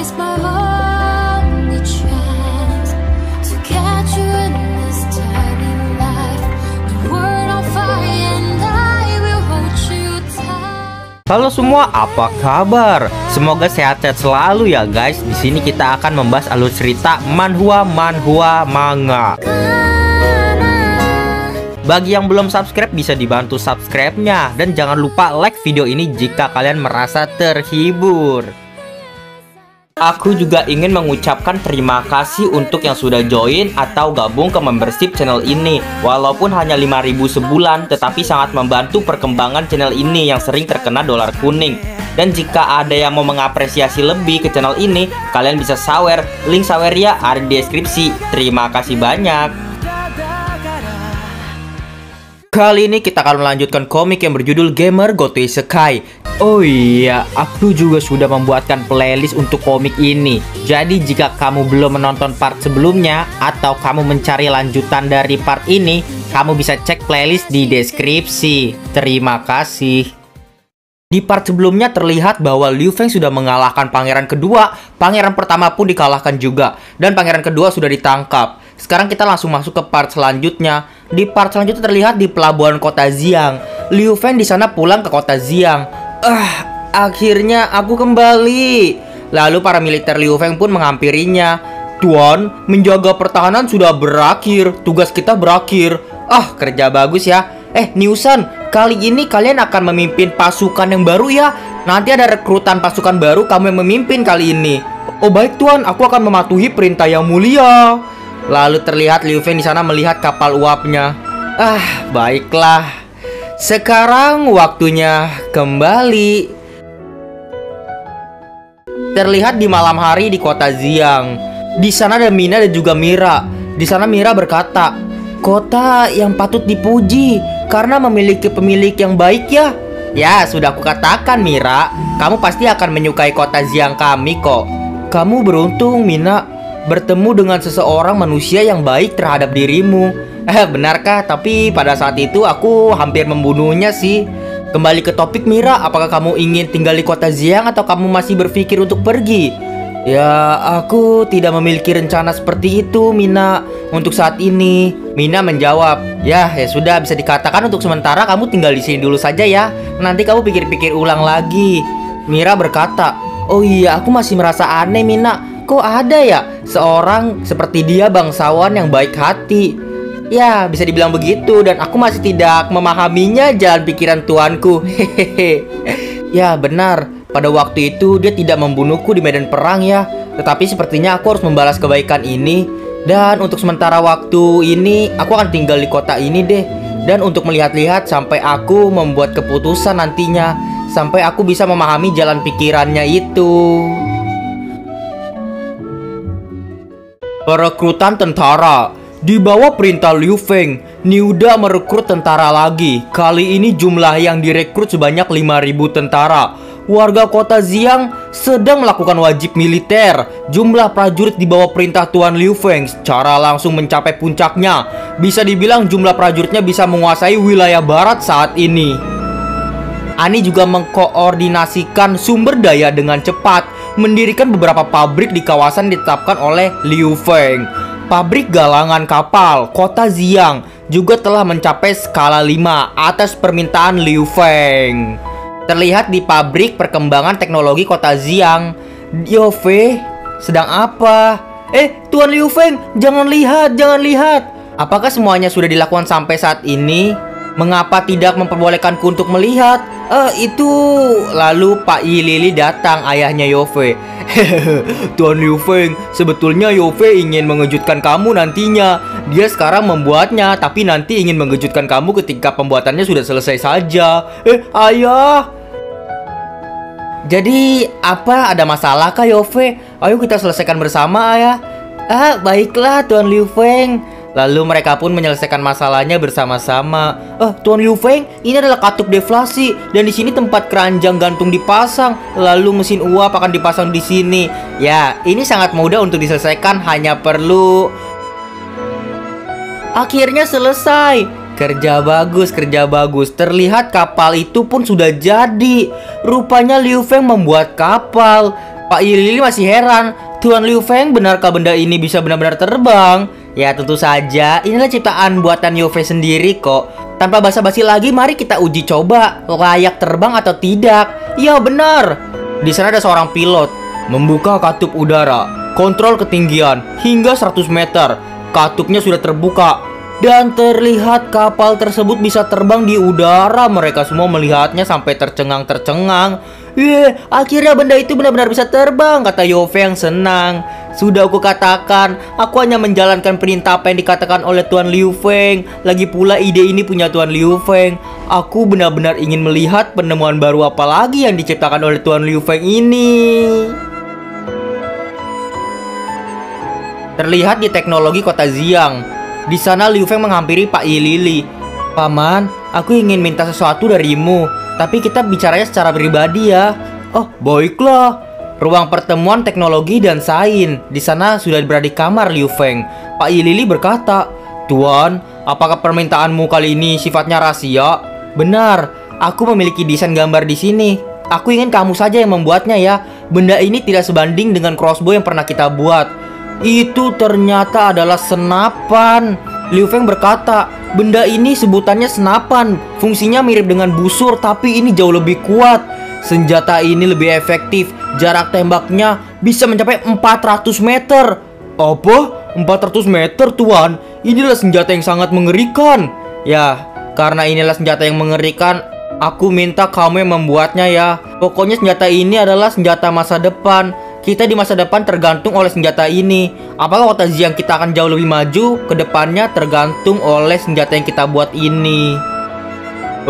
Halo semua, apa kabar? Semoga sehat-sehat selalu ya guys. Di sini kita akan membahas alur cerita manhwa manga. Bagi yang belum subscribe bisa dibantu subscribe-nya, dan jangan lupa like video ini jika kalian merasa terhibur. Aku juga ingin mengucapkan terima kasih untuk yang sudah join atau gabung ke membership channel ini. Walaupun hanya 5.000 sebulan, tetapi sangat membantu perkembangan channel ini yang sering terkena dolar kuning. Dan jika ada yang mau mengapresiasi lebih ke channel ini, kalian bisa sawer. Link sawernya ada di deskripsi. Terima kasih banyak. Kali ini kita akan melanjutkan komik yang berjudul Gamer Go to Isekai. Oh iya, aku juga sudah membuatkan playlist untuk komik ini. Jadi jika kamu belum menonton part sebelumnya atau kamu mencari lanjutan dari part ini, kamu bisa cek playlist di deskripsi. Terima kasih. Di part sebelumnya terlihat bahwa Liu Feng sudah mengalahkan pangeran kedua. Pangeran pertama pun dikalahkan juga, dan pangeran kedua sudah ditangkap. Sekarang kita langsung masuk ke part selanjutnya. Di part selanjutnya terlihat di pelabuhan kota Xiang. Liu Feng di sana pulang ke kota Xiang. Akhirnya aku kembali. Lalu para militer Liu Feng pun menghampirinya. Tuan, menjaga pertahanan sudah berakhir. Tugas kita berakhir. Kerja bagus ya. Niusan, kali ini kalian akan memimpin pasukan yang baru ya. Nanti ada rekrutan pasukan baru, kamu yang memimpin kali ini. Oh baik tuan, aku akan mematuhi perintah yang mulia. Lalu terlihat Liu Feng di sana melihat kapal uapnya. Baiklah. Sekarang waktunya kembali. Terlihat di malam hari di kota Xiang. Di sana ada Mina dan juga Mira. Di sana Mira berkata, kota yang patut dipuji karena memiliki pemilik yang baik ya. Ya, sudah aku katakan Mira, kamu pasti akan menyukai kota Xiang kami kok. Kamu beruntung Mina, bertemu dengan seseorang manusia yang baik terhadap dirimu. Benarkah? Tapi pada saat itu aku hampir membunuhnya sih. Kembali ke topik Mira, apakah kamu ingin tinggal di kota Xiang atau kamu masih berpikir untuk pergi? Ya, aku tidak memiliki rencana seperti itu Mina untuk saat ini. Mina menjawab, ya sudah, bisa dikatakan untuk sementara kamu tinggal di sini dulu saja ya. Nanti kamu pikir-pikir ulang lagi. Mira berkata, oh iya, aku masih merasa aneh Mina. Kok ada ya seorang seperti dia, bangsawan yang baik hati? Ya, bisa dibilang begitu, dan aku masih tidak memahaminya jalan pikiran tuanku. Hehehe. Ya, benar. Pada waktu itu dia tidak membunuhku di medan perang ya. Tetapi sepertinya aku harus membalas kebaikan ini. Dan untuk sementara waktu ini aku akan tinggal di kota ini deh. Dan untuk melihat-lihat sampai aku membuat keputusan nantinya, sampai aku bisa memahami jalan pikirannya itu. Perekrutan tentara. Di bawah perintah Liu Feng, Niuda merekrut tentara lagi. Kali ini jumlah yang direkrut sebanyak 5.000 tentara. Warga kota Xiang sedang melakukan wajib militer. Jumlah prajurit di bawah perintah Tuan Liu Feng secara langsung mencapai puncaknya. Bisa dibilang jumlah prajuritnya bisa menguasai wilayah barat saat ini. Ani juga mengkoordinasikan sumber daya dengan cepat, mendirikan beberapa pabrik di kawasan ditetapkan oleh Liu Feng. Pabrik galangan kapal kota Xiang juga telah mencapai skala 5 atas permintaan Liu Feng. Terlihat di pabrik perkembangan teknologi kota Xiang. Yove, sedang apa? Tuan Liu Feng, jangan lihat, jangan lihat. Apakah semuanya sudah dilakukan sampai saat ini? Mengapa tidak memperbolehkanku untuk melihat? Itu... Lalu Pak Yi Lili datang, ayahnya Yove. Tuan Liu Feng, sebetulnya Yove ingin mengejutkan kamu nantinya. Dia sekarang membuatnya, tapi nanti ingin mengejutkan kamu ketika pembuatannya sudah selesai saja. Ayah. Jadi, apa ada masalah kah Yove? Ayo kita selesaikan bersama ayah. Baiklah Tuan Liu Feng. Lalu mereka pun menyelesaikan masalahnya bersama-sama. Tuan Liu Feng, ini adalah katup deflasi dan di sini tempat keranjang gantung dipasang. Lalu mesin uap akan dipasang di sini. Ya, ini sangat mudah untuk diselesaikan, hanya perlu... Akhirnya selesai. Kerja bagus, kerja bagus. Terlihat kapal itu pun sudah jadi. Rupanya Liu Feng membuat kapal. Pak Yili masih heran, Tuan Liu Feng, benarkah benda ini bisa benar-benar terbang? Ya tentu saja, inilah ciptaan buatan Liu Feng sendiri kok. Tanpa basa-basi lagi, mari kita uji coba layak terbang atau tidak. Ya benar. Di sana ada seorang pilot. Membuka katup udara, kontrol ketinggian hingga 100 meter. Katupnya sudah terbuka dan terlihat kapal tersebut bisa terbang di udara. Mereka semua melihatnya sampai tercengang-tercengang. Akhirnya benda itu benar-benar bisa terbang, kata Liu Feng senang. Sudah aku katakan, aku hanya menjalankan perintah apa yang dikatakan oleh Tuan Liu Feng. Lagi pula ide ini punya Tuan Liu Feng. Aku benar-benar ingin melihat penemuan baru apa lagi yang diciptakan oleh Tuan Liu Feng ini. Terlihat di teknologi kota Xiang. Di sana Liu Feng menghampiri Pak Yili. Paman, aku ingin minta sesuatu darimu, tapi kita bicaranya secara pribadi ya. Oh, baiklah. Ruang pertemuan teknologi dan sains. Di sana sudah berada di kamar Liu Feng. Pak Yili berkata, "Tuan, apakah permintaanmu kali ini sifatnya rahasia?" "Benar, aku memiliki desain gambar di sini. Aku ingin kamu saja yang membuatnya ya. Benda ini tidak sebanding dengan crossbow yang pernah kita buat." Itu ternyata adalah senapan. Liu Feng berkata, benda ini sebutannya senapan. Fungsinya mirip dengan busur, tapi ini jauh lebih kuat. Senjata ini lebih efektif. Jarak tembaknya bisa mencapai 400 meter. Apa? 400 meter, Tuan? Inilah senjata yang sangat mengerikan. Ya, karena inilah senjata yang mengerikan, aku minta kamu yang membuatnya ya. Pokoknya senjata ini adalah senjata masa depan. Kita di masa depan tergantung oleh senjata ini. Apakah kota Xiang kita akan jauh lebih maju? Kedepannya tergantung oleh senjata yang kita buat ini.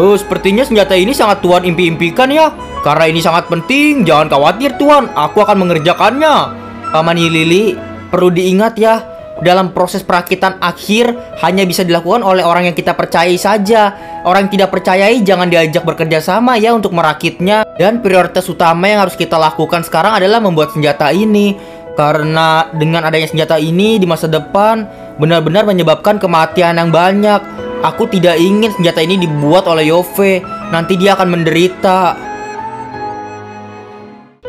Oh, sepertinya senjata ini sangat Tuan impi-impikan ya. Karena ini sangat penting. Jangan khawatir Tuan, aku akan mengerjakannya. Paman Yili, perlu diingat ya, dalam proses perakitan akhir hanya bisa dilakukan oleh orang yang kita percayai saja. Orang yang tidak percayai jangan diajak bekerja sama ya untuk merakitnya. Dan prioritas utama yang harus kita lakukan sekarang adalah membuat senjata ini. Karena dengan adanya senjata ini di masa depan benar-benar menyebabkan kematian yang banyak. Aku tidak ingin senjata ini dibuat oleh Yove. Nanti dia akan menderita.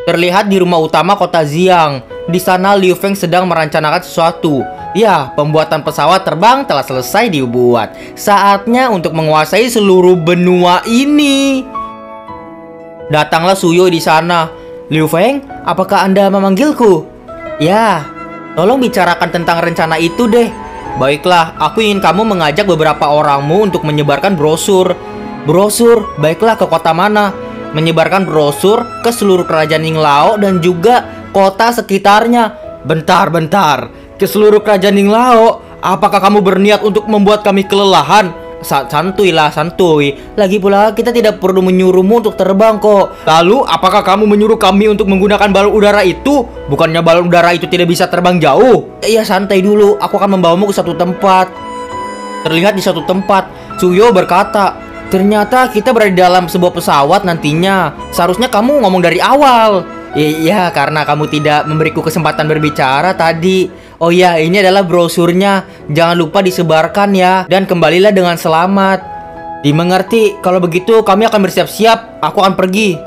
Terlihat di rumah utama kota Xiang. Di sana Liu Feng sedang merencanakan sesuatu. Ya, pembuatan pesawat terbang telah selesai dibuat. Saatnya untuk menguasai seluruh benua ini. Datanglah Suyo di sana. Liu Feng, apakah Anda memanggilku? Ya, tolong bicarakan tentang rencana itu deh. Baiklah, aku ingin kamu mengajak beberapa orangmu untuk menyebarkan brosur. Brosur? Baiklah, ke kota mana? Menyebarkan brosur ke seluruh kerajaan Ninglao dan juga kota sekitarnya. Bentar. Ke seluruh kerajaan Ninglao? Apakah kamu berniat untuk membuat kami kelelahan? Santuy. Lagi pula kita tidak perlu menyuruhmu untuk terbang kok. Lalu apakah kamu menyuruh kami untuk menggunakan balon udara itu? Bukannya balon udara itu tidak bisa terbang jauh? Iya, santai dulu. Aku akan membawamu ke satu tempat. Terlihat di satu tempat, Suyo berkata, ternyata kita berada di dalam sebuah pesawat nantinya. Seharusnya kamu ngomong dari awal. Iya, karena kamu tidak memberiku kesempatan berbicara tadi. Oh ya, ini adalah brosurnya. Jangan lupa disebarkan ya. Dan kembalilah dengan selamat. Dimengerti. Kalau begitu kami akan bersiap-siap. Aku akan pergi.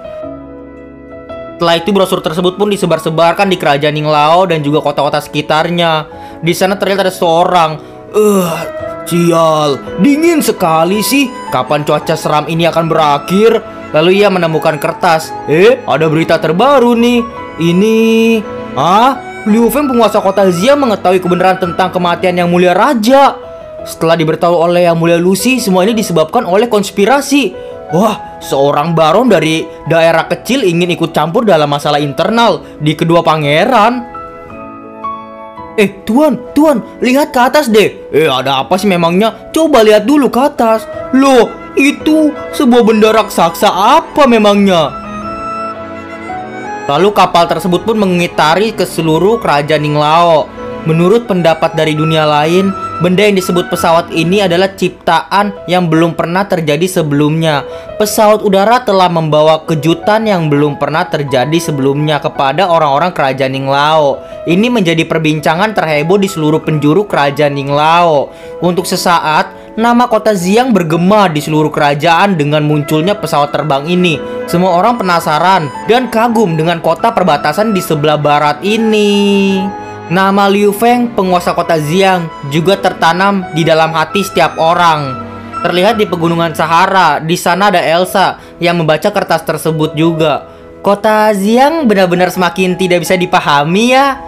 Setelah itu brosur tersebut pun disebar-sebarkan di kerajaan Ninglao dan juga kota-kota sekitarnya. Di sana terlihat ada seorang. Sial, dingin sekali sih. Kapan cuaca seram ini akan berakhir? Lalu ia menemukan kertas. Ada berita terbaru nih. Ini Liu Feng, penguasa kota Xiang, mengetahui kebenaran tentang kematian Yang Mulia Raja. Setelah diberitahu oleh Yang Mulia Lucy, semua ini disebabkan oleh konspirasi. Wah, seorang baron dari daerah kecil ingin ikut campur dalam masalah internal di kedua pangeran. Tuan, lihat ke atas deh. Ada apa sih memangnya? Coba lihat dulu ke atas. Loh, itu sebuah benda raksasa apa memangnya? Lalu kapal tersebut pun mengitari ke seluruh kerajaan Ninglao. Menurut pendapat dari dunia lain, benda yang disebut pesawat ini adalah ciptaan yang belum pernah terjadi sebelumnya. Pesawat udara telah membawa kejutan yang belum pernah terjadi sebelumnya kepada orang-orang kerajaan Ninglao. Ini menjadi perbincangan terheboh di seluruh penjuru kerajaan Ninglao. Untuk sesaat, nama kota Xiang bergema di seluruh kerajaan dengan munculnya pesawat terbang ini. Semua orang penasaran dan kagum dengan kota perbatasan di sebelah barat ini. Nama Liu Feng, penguasa kota Xiang, juga tertanam di dalam hati setiap orang. Terlihat di pegunungan Sahara, di sana ada Elsa yang membaca kertas tersebut juga. Kota Xiang benar-benar semakin tidak bisa dipahami ya.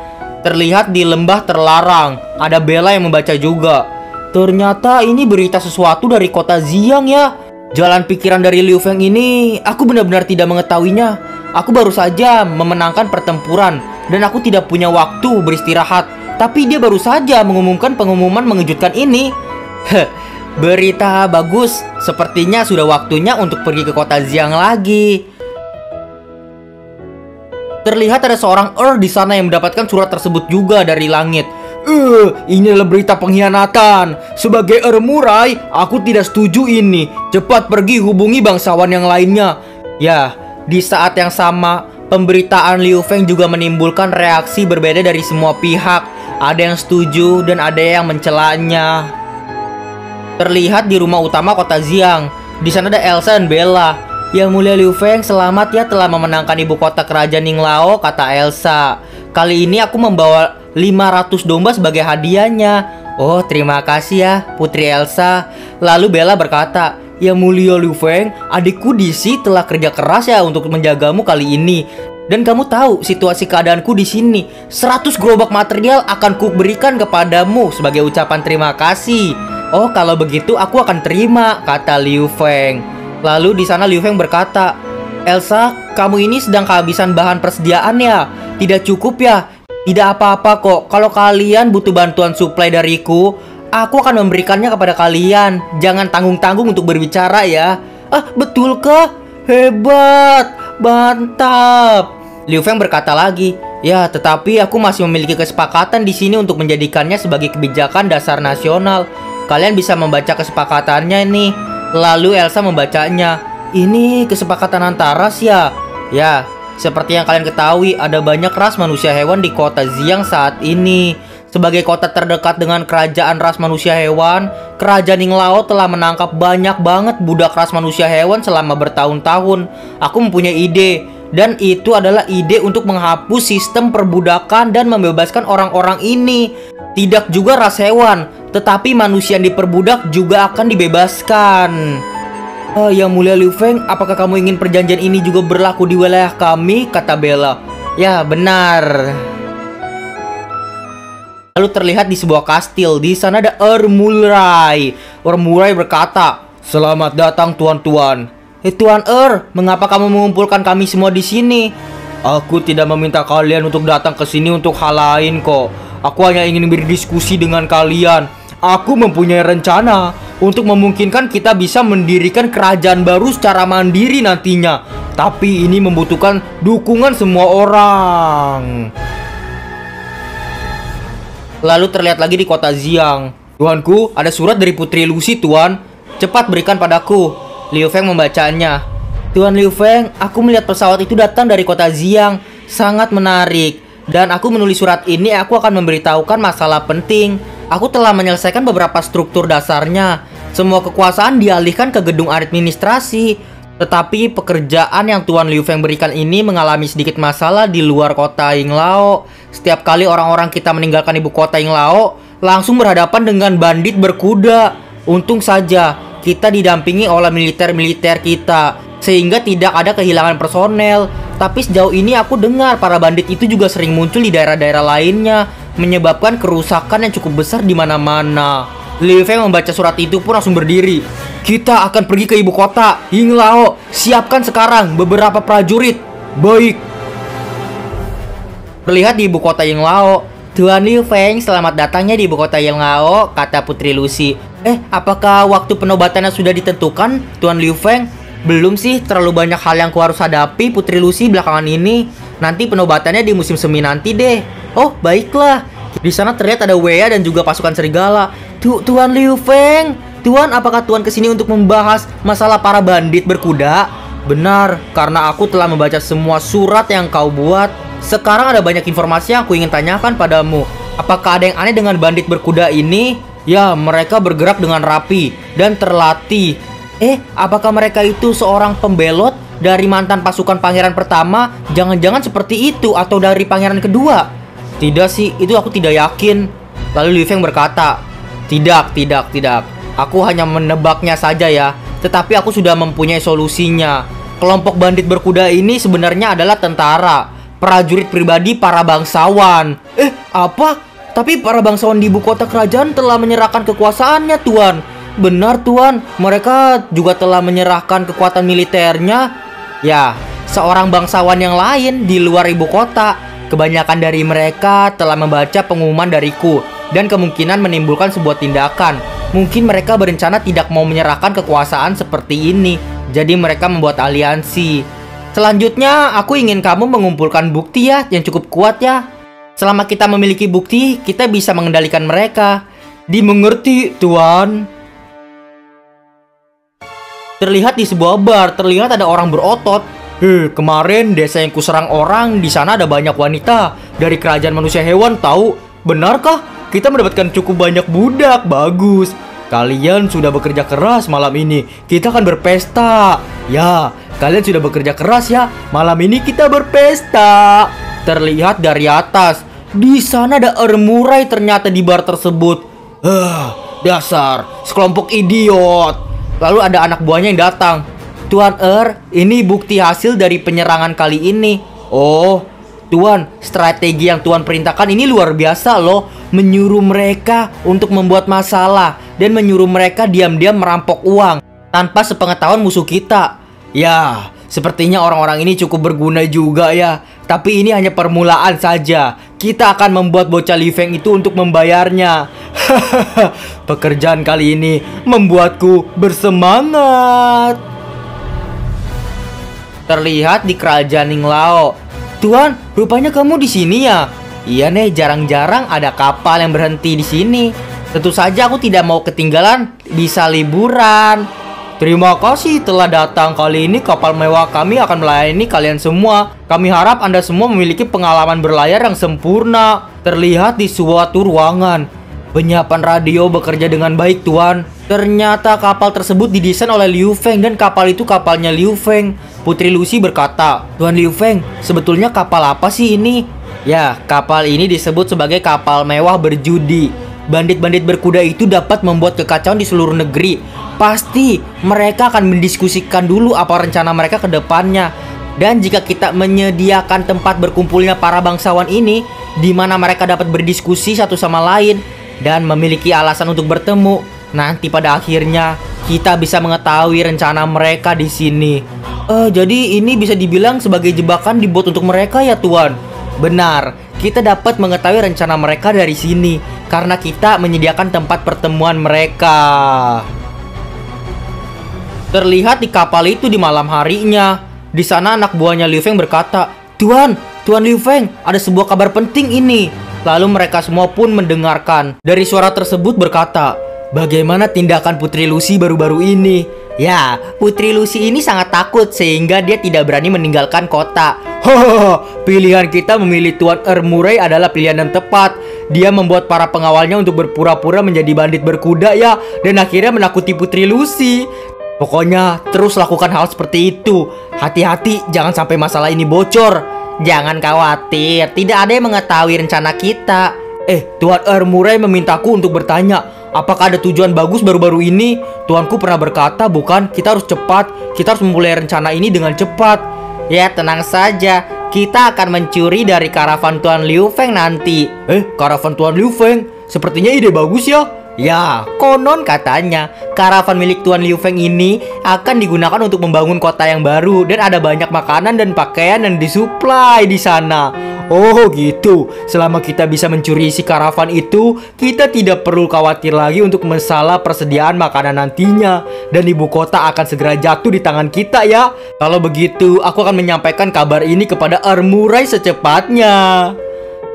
Terlihat di lembah terlarang, ada Bella yang membaca juga. Ternyata ini berita sesuatu dari kota Xiang ya. Jalan pikiran dari Liu Feng ini, aku benar-benar tidak mengetahuinya. Aku baru saja memenangkan pertempuran dan aku tidak punya waktu beristirahat. Tapi dia baru saja mengumumkan pengumuman mengejutkan ini. Berita bagus, sepertinya sudah waktunya untuk pergi ke kota Xiang lagi. Terlihat ada seorang di sana yang mendapatkan surat tersebut juga dari langit. Ini adalah berita pengkhianatan. Sebagai Murai, aku tidak setuju ini. Cepat pergi hubungi bangsawan yang lainnya. Ya, di saat yang sama, pemberitaan Liu Feng juga menimbulkan reaksi berbeda dari semua pihak. Ada yang setuju dan ada yang mencelanya. Terlihat di rumah utama kota Xiang. Di sana ada Elsa dan Bella. Yang mulia Liu Feng, selamat ya telah memenangkan ibu kota kerajaan Ninglao, kata Elsa. Kali ini aku membawa 500 domba sebagai hadiahnya. Oh, terima kasih ya, Putri Elsa. Lalu Bella berkata, Yang mulia Liu Feng, adikku Disi telah kerja keras ya untuk menjagamu kali ini. Dan kamu tahu situasi keadaanku di sini. 100 gerobak material akan kuberikan kepadamu sebagai ucapan terima kasih. Oh, kalau begitu aku akan terima, kata Liu Feng. Lalu di sana Liu Feng berkata, Elsa, kamu ini sedang kehabisan bahan persediaan ya? Tidak cukup ya? Tidak apa-apa kok, kalau kalian butuh bantuan suplai dariku, aku akan memberikannya kepada kalian. Jangan tanggung-tanggung untuk berbicara ya. Betulkah? Hebat, mantap. Liu Feng berkata lagi, ya tetapi aku masih memiliki kesepakatan di sini untuk menjadikannya sebagai kebijakan dasar nasional. Kalian bisa membaca kesepakatannya nih. Lalu Elsa membacanya. Ini kesepakatan antara ras ya? Ya. Seperti yang kalian ketahui, ada banyak ras manusia hewan di kota Xiang saat ini. Sebagai kota terdekat dengan kerajaan ras manusia hewan, kerajaan Ninglao telah menangkap banyak banget budak ras manusia hewan selama bertahun-tahun. Aku mempunyai ide, dan itu adalah ide untuk menghapus sistem perbudakan dan membebaskan orang-orang ini. Tidak juga ras hewan, tetapi manusia yang diperbudak juga akan dibebaskan. Yang mulia Liu Feng, apakah kamu ingin perjanjian ini juga berlaku di wilayah kami? Kata Bella. Ya, benar. Lalu terlihat di sebuah kastil. Di sana ada Murai. Murai berkata, selamat datang tuan-tuan. Tuan mengapa kamu mengumpulkan kami semua di sini? Aku tidak meminta kalian untuk datang ke sini untuk hal lain kok. Aku hanya ingin berdiskusi dengan kalian. Aku mempunyai rencana untuk memungkinkan kita bisa mendirikan kerajaan baru secara mandiri nantinya. Tapi ini membutuhkan dukungan semua orang. Lalu terlihat lagi di kota Xiang. Tuanku, ada surat dari Putri Lucy, Tuan. Cepat berikan padaku. Liu Feng membacanya. Tuan Liu Feng, aku melihat pesawat itu datang dari kota Xiang. Sangat menarik. Dan aku menulis surat ini, aku akan memberitahukan masalah penting. Aku telah menyelesaikan beberapa struktur dasarnya. Semua kekuasaan dialihkan ke gedung administrasi. Tetapi pekerjaan yang Tuan Liu Feng berikan ini mengalami sedikit masalah di luar kota Yinglao. Setiap kali orang-orang kita meninggalkan ibu kota Yinglao, langsung berhadapan dengan bandit berkuda. Untung saja kita didampingi oleh militer-militer kita, sehingga tidak ada kehilangan personel. Tapi sejauh ini aku dengar para bandit itu juga sering muncul di daerah-daerah lainnya, menyebabkan kerusakan yang cukup besar di mana-mana. Liu Feng membaca surat itu pun langsung berdiri. Kita akan pergi ke ibu kota Yinglao. Siapkan sekarang beberapa prajurit. Baik. Terlihat di ibu kota Yinglao. Tuan Liu Feng, selamat datangnya di ibu kota Yinglao, kata Putri Lucy. Apakah waktu penobatannya sudah ditentukan, Tuan Liu Feng? Belum sih, terlalu banyak hal yang ku harus hadapi, Putri Lucy, belakangan ini. Nanti penobatannya di musim semi nanti deh. Oh, baiklah. Di sana terlihat ada Wea dan juga pasukan serigala. Tuan Liu Feng, Tuan, apakah Tuan kesini untuk membahas masalah para bandit berkuda? Benar, karena aku telah membaca semua surat yang kau buat. Sekarang ada banyak informasi yang aku ingin tanyakan padamu. Apakah ada yang aneh dengan bandit berkuda ini? Ya, mereka bergerak dengan rapi dan terlatih. Apakah mereka itu seorang pembelot Dari mantan pasukan pangeran pertama, jangan-jangan seperti itu atau dari pangeran kedua? Tidak sih, itu aku tidak yakin. Lalu Liu Feng berkata, tidak. Aku hanya menebaknya saja ya. Tetapi aku sudah mempunyai solusinya. Kelompok bandit berkuda ini sebenarnya adalah tentara, prajurit pribadi para bangsawan. Apa? Tapi para bangsawan di ibu kota kerajaan telah menyerahkan kekuasaannya, Tuan. Benar, Tuan. Mereka juga telah menyerahkan kekuatan militernya. Ya, seorang bangsawan yang lain di luar ibu kota. Kebanyakan dari mereka telah membaca pengumuman dariku dan kemungkinan menimbulkan sebuah tindakan. Mungkin mereka berencana tidak mau menyerahkan kekuasaan seperti ini. Jadi mereka membuat aliansi. Selanjutnya, aku ingin kamu mengumpulkan bukti ya yang cukup kuat ya. Selama kita memiliki bukti, kita bisa mengendalikan mereka. Dimengerti, Tuan. Terlihat di sebuah bar, terlihat ada orang berotot. Kemarin desa yang kuserang orang, di sana ada banyak wanita dari kerajaan manusia hewan, tahu? Benarkah? Kita mendapatkan cukup banyak budak. Bagus. Kalian sudah bekerja keras malam ini. Kita akan berpesta. Ya, kalian sudah bekerja keras ya. Malam ini kita berpesta. Terlihat dari atas. Di sana ada Ermurai ternyata di bar tersebut. Dasar sekelompok idiot. Lalu ada anak buahnya yang datang. Tuan ini bukti hasil dari penyerangan kali ini. Oh, Tuan, strategi yang Tuan perintahkan ini luar biasa loh. Menyuruh mereka untuk membuat masalah dan menyuruh mereka diam-diam merampok uang tanpa sepengetahuan musuh kita. Ya, sepertinya orang-orang ini cukup berguna juga ya. Tapi ini hanya permulaan saja. Kita akan membuat bocah Liu Feng itu untuk membayarnya. Pekerjaan kali ini membuatku bersemangat. Terlihat di kerajaan Ninglao. Tuan, rupanya kamu di sini ya? Iya nih, jarang-jarang ada kapal yang berhenti di sini. Tentu saja aku tidak mau ketinggalan, bisa liburan. Terima kasih telah datang. Kali ini kapal mewah kami akan melayani kalian semua. Kami harap Anda semua memiliki pengalaman berlayar yang sempurna. Terlihat di suatu ruangan. Penyiapan radio bekerja dengan baik, Tuan. Ternyata kapal tersebut didesain oleh Liu Feng dan kapal itu kapalnya Liu Feng. Putri Lucy berkata, Tuan Liu Feng, sebetulnya kapal apa sih ini? Ya, kapal ini disebut sebagai kapal mewah berjudi. Bandit-bandit berkuda itu dapat membuat kekacauan di seluruh negeri. Pasti mereka akan mendiskusikan dulu apa rencana mereka ke depannya. Dan jika kita menyediakan tempat berkumpulnya para bangsawan ini, di mana mereka dapat berdiskusi satu sama lain dan memiliki alasan untuk bertemu, nanti pada akhirnya kita bisa mengetahui rencana mereka di sini. Jadi ini bisa dibilang sebagai jebakan dibuat untuk mereka ya, Tuan? Benar, kita dapat mengetahui rencana mereka dari sini karena kita menyediakan tempat pertemuan mereka. Terlihat di kapal itu di malam harinya. Di sana anak buahnya Liu Feng berkata, Tuan Liu Feng, ada sebuah kabar penting ini. Lalu mereka semua pun mendengarkan. Dari suara tersebut berkata, bagaimana tindakan Putri Lucy baru-baru ini? Ya, Putri Lucy ini sangat takut sehingga dia tidak berani meninggalkan kota. Pilihan kita memilih Tuan Ermurai adalah pilihan yang tepat. Dia membuat para pengawalnya untuk berpura-pura menjadi bandit berkuda ya, dan akhirnya menakuti Putri Lucy. Pokoknya terus lakukan hal seperti itu. Hati-hati jangan sampai masalah ini bocor. Jangan khawatir, tidak ada yang mengetahui rencana kita. Tuan Ermurai memintaku untuk bertanya, apakah ada tujuan bagus baru-baru ini? Tuanku pernah berkata, bukan? Kita harus cepat. Kita harus memulai rencana ini dengan cepat. Ya, tenang saja. Kita akan mencuri dari karavan Tuan Liu Feng nanti. Karavan Tuan Liu Feng? Sepertinya ide bagus ya. Ya, konon katanya karavan milik Tuan Liu Feng ini akan digunakan untuk membangun kota yang baru dan ada banyak makanan dan pakaian yang disuplai di sana. Oh gitu. Selama kita bisa mencuri isi karavan itu, kita tidak perlu khawatir lagi untuk masalah persediaan makanan nantinya. Dan ibu kota akan segera jatuh di tangan kita ya. Kalau begitu, aku akan menyampaikan kabar ini kepada Ermurai secepatnya.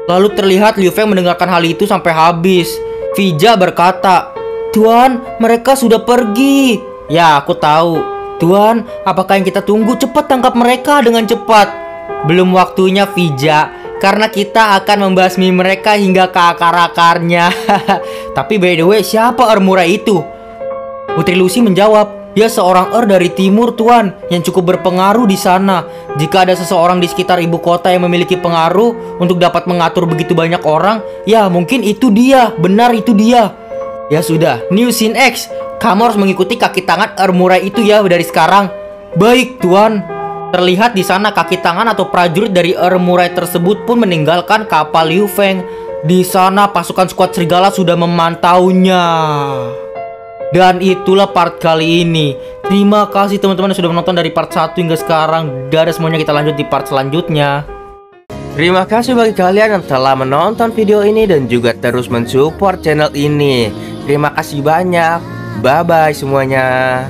Lalu terlihat Liu Feng mendengarkan hal itu sampai habis. Fija berkata, Tuan, mereka sudah pergi. Ya, aku tahu. Tuan, apakah yang kita tunggu? Cepat tangkap mereka dengan cepat. Belum waktunya, Fija, karena kita akan membasmi mereka hingga ke akar-akarnya. Tapi by the way, siapa Ermurai itu? Putri Lucy menjawab, Dia seorang dari timur, Tuan, yang cukup berpengaruh di sana. Jika ada seseorang di sekitar ibu kota yang memiliki pengaruh untuk dapat mengatur begitu banyak orang, ya mungkin itu dia. Benar, itu dia. Ya sudah, New Scene X, kamu harus mengikuti kaki tangan Murai itu ya dari sekarang. Baik, Tuan. Terlihat di sana kaki tangan atau prajurit dari Murai tersebut pun meninggalkan kapal Liu Feng. Di sana pasukan skuad serigala sudah memantaunya. Dan itulah part kali ini. Terima kasih teman-teman yang sudah menonton dari part 1 hingga sekarang. Dadah semuanya, kita lanjut di part selanjutnya. Terima kasih bagi kalian yang telah menonton video ini dan juga terus mensupport channel ini. Terima kasih banyak. Bye-bye semuanya.